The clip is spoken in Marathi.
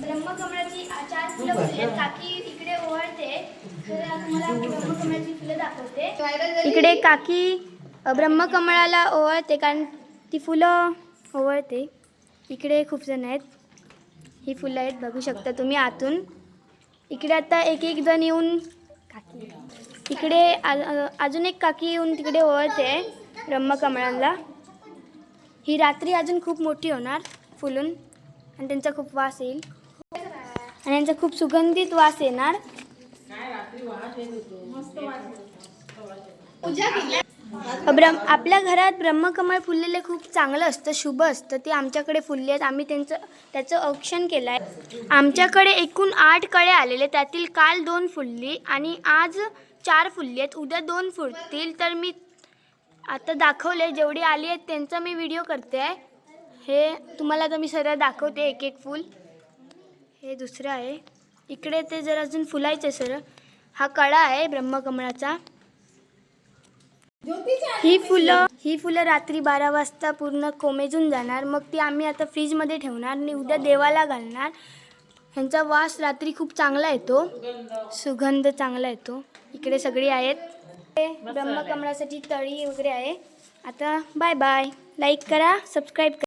ब्रह्मकमळाची 4 फुलं फुललेत. काकी इकडे ओवाळते. तर तुम्हाला ब्रह्मकमळाची फुलं दाखवते. इकडे काकी ब्रह्मकमळाला ओवाळते कारण ती फुलं ओवाळते. इकडे खूप जण आहेत. ही फुलं आहेत बघू शकता तुम्ही आतून. इकडे आता एक एक जण येऊन काकी इकडे अजून एक काकी येऊन तिकडे ओवाळते ब्रह्मकमळाला. ही रात्री अजून खूप मोठी होणार फुलून आणि त्यांचा खूप वास येईल आणि यांचा खूप सुगंधित वास येणार. आपल्या घरात ब्रह्मकमळ फुललेले खूप चांगलं असतं, शुभ असतं. ते आमच्याकडे फुलले आहेत. आम्ही त्याचं औक्षण केलं आहे. आमच्याकडे एकूण 8 कळे आलेले, त्यातील काल 2 फुलली आणि आज 4 फुलली आहेत. उद्या 2 फुलतील. तर मी आता दाखवले जेवढी आली आहेत त्यांचा मी व्हिडिओ करते आहे. हे तुम्हाला आता मी सरळ दाखवते एक एक फूल. हे दुसरं आहे. इकडे ते जर अजून फुलायचं सरळ. हा कळा आहे ब्रह्मकमळाचा. ही फुलं रात्री 12 वाजता पूर्ण कोमेजून जाणार. मग ती आम्ही आता फ्रीजमध्ये ठेवणार आणि उद्या देवाला घालणार. ह्यांचा वास रात्री खूप चांगला येतो, सुगंध चांगला येतो. इकडे सगळी आहेत. ब्रह्मकमळासाठी तळी वगैरे आहे. आता बाय बाय. लाईक करा, सबस्क्राईब करा.